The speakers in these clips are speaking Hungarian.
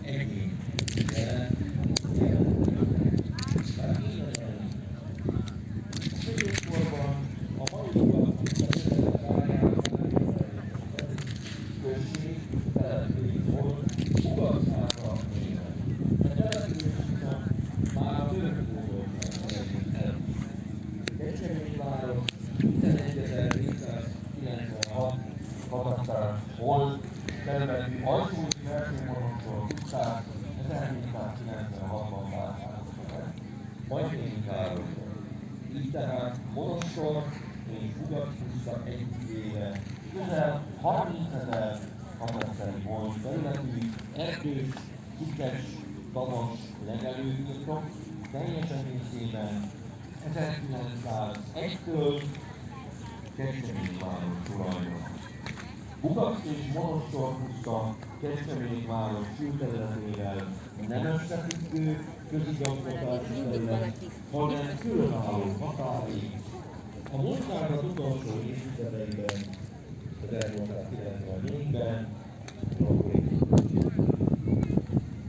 egyén. Középkorban a mai község település volt, Ugat-Szátra néven. A település viszont már a törökóról el. Kecskemétváros 11.796 katasztrális volt, területű Ajtóti Versőmonosról utcán 1796-ban vásároltak el. Majténi városról. Így tehát Monostor és Ugat-Puszta együttvéve közel 30 000 katasztrális volt területű, erdős, kikes, tavas legelőbirtok, teljes egészében 1901-től Kecskemétváros tulajdona. Ugat és Monostor puszta Kecskemétváros külterületével nem összefüggő közigazgatási terület, hanem különálló határig. A múltárnak utolsó évtizedeiben, 1894-ben,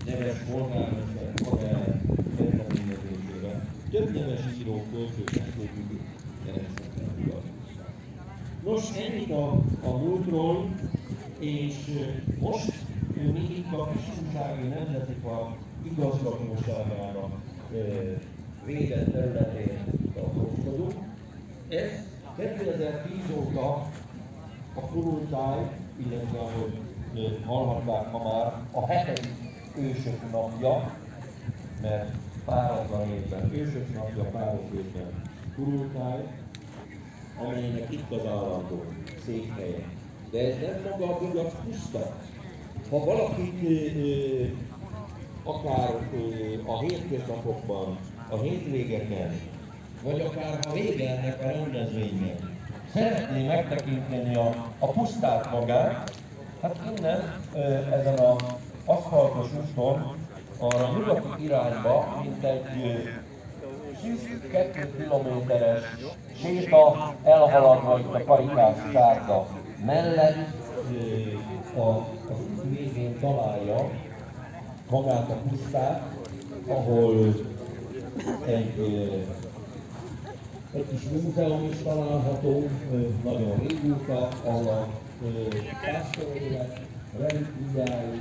neves polgármester Haver kezdeményezésére több neves író, költő, esztétikus keresett Ugat. Nos, ennyit a múltról, és most mi itt a Kiskunsági Nemzeti Park igazgatóságának védett területén tartózkodunk. Ez 2010 óta a kurultáj, illetve ahogy hallhatták ma már, a 7. ősök napja, mert páratlan évben ősök napja, páros évben kurultáj, amelynek itt az állandó székhelye. De ez nem maga a Ugat puszta. Ha valakit akár a hétköznapokban, a hétvégeken, vagy akár ha vége ennek a rendezvénynek szeretné megtekinteni a pusztát magát, hát innen ezen az aszfaltos úton arra nyugati irányba, mint egy 2 kilométeres séta elhaladva itt a Karikás sárga mellett az út végén találja magát a pusztát, ahol egy kis múzeum is található, nagyon régóta, ahol a pásztorélet, relikviái,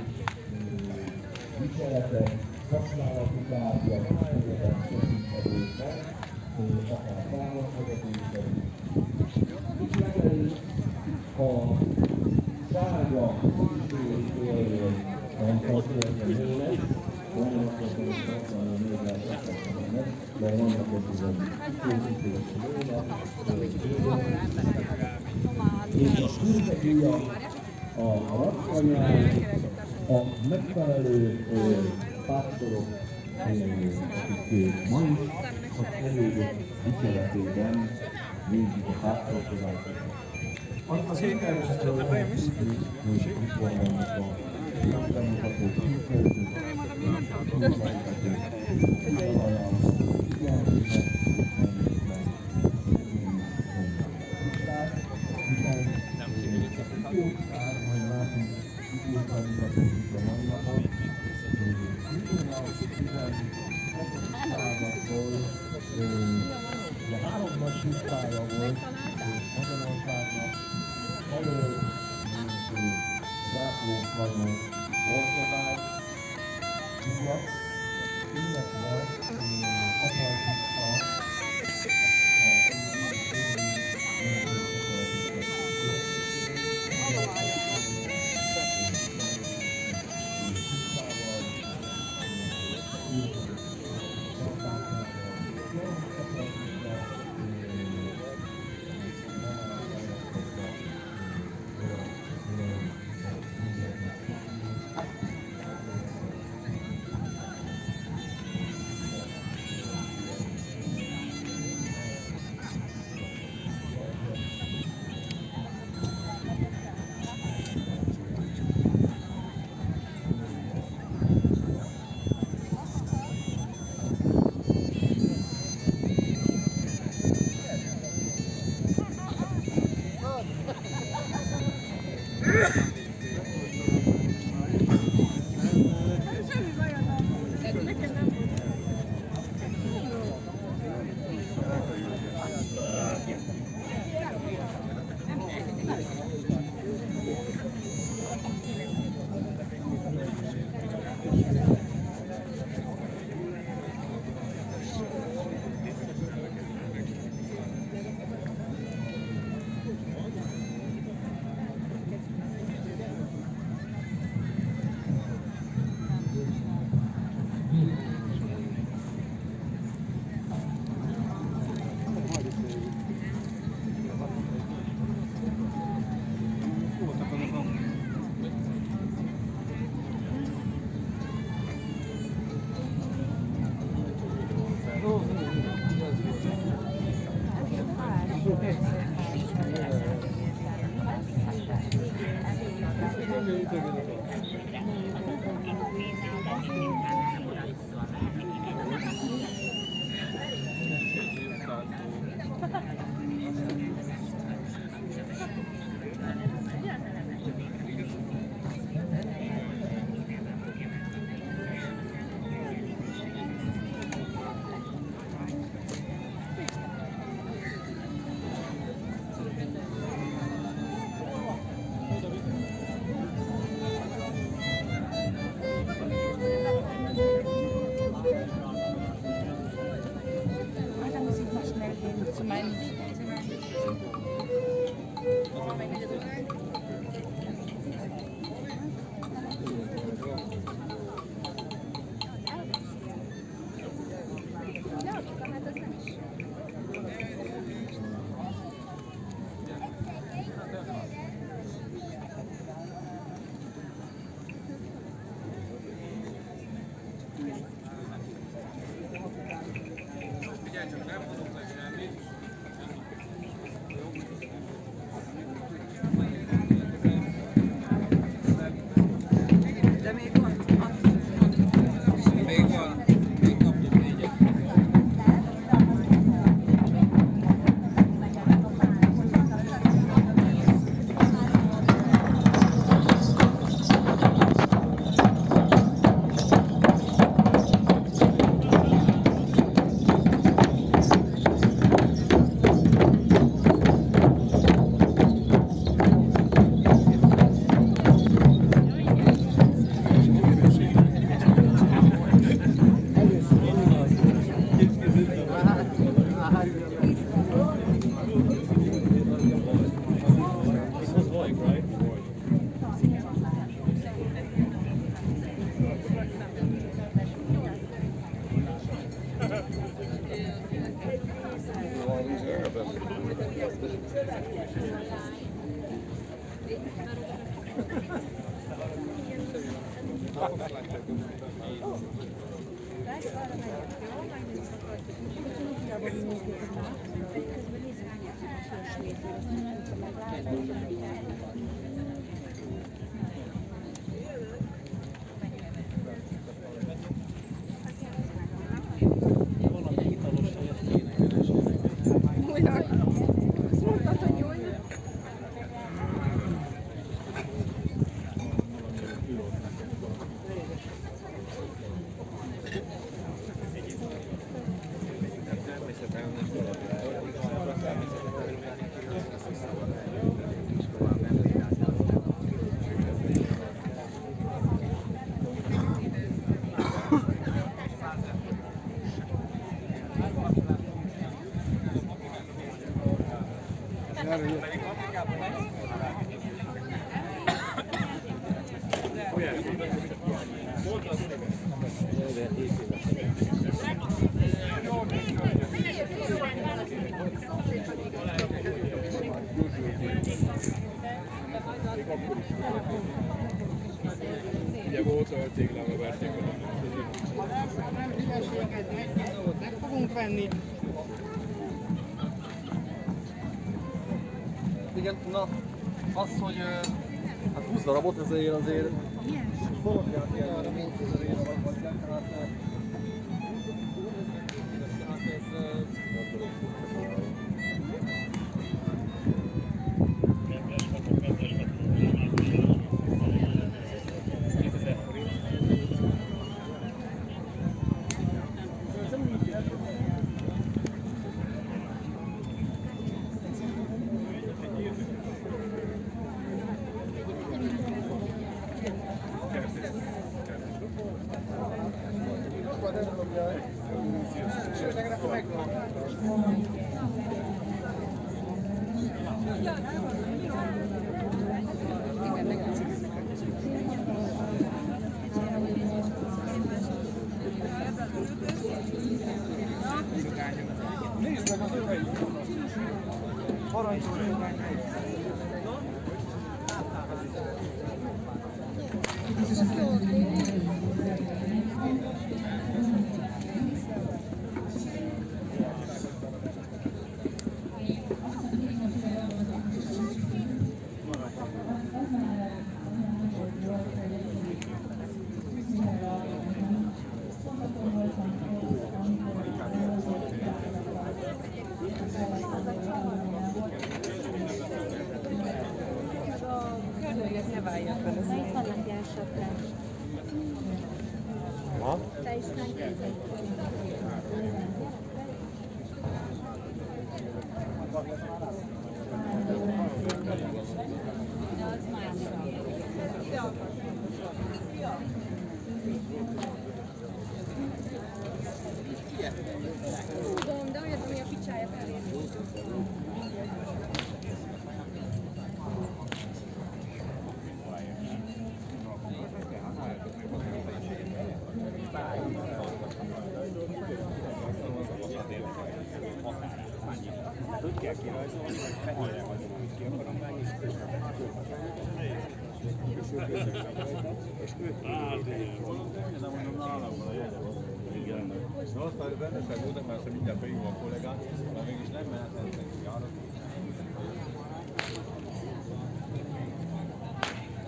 vicseletek, használati tárgyak, ezeket tekinthetők meg, akár válaszvezetések is. Itt legelőtt a sárga kísérőtérről a történelmének, Magyarországon is használja még látottatónak, de vannak egy és a szürkekíja, a rakkanyár, a megfelelő pásztorok, akik ma is az elődök viseletében végig a pásztorkodásokat. Az internetre lehet tudni, hogy itt vannak a megbemutató kívülköltők, de 3 nagy pusztája volt Magyarországnak, elől, zászlósvanyú ortodály, Ugat, illetve Apai puszta, Ugye volt a téglába verték oda. Nem hülyeségedni, meg fogunk venni. Igen, na, az, hogy hát 20 darabot azért fogják ilyen 4000 ér vagy tehát Esetleg akkor megvan. Nézd meg az öveid! Parancsolj! Kördögök ne válják bele. Melyik alapján sapkás? Ha? Te is megkérdez. Az más. Tudom, de olyat, ami a picsája felé. Úgy kell kirajzolni, hogy fehérre rajzolom ki akarom vágni, és és őt De mondom, nálam van a jegye. Igen. Na aztán rendesen voltak, mert mindjárt beívom a kollégát, mert mégis nem mehetnek neki járatni.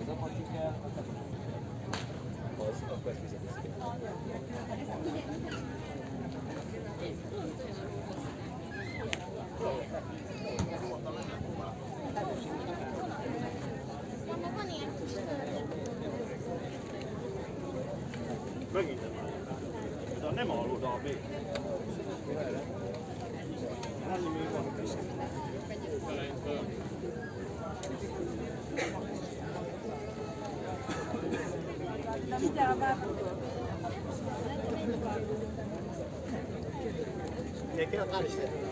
Ez a matike, az akkor ezt fizetsz ki. Megint nem áll. De nem áll oda még. Annyi még van, hogy Neki akár is lehet.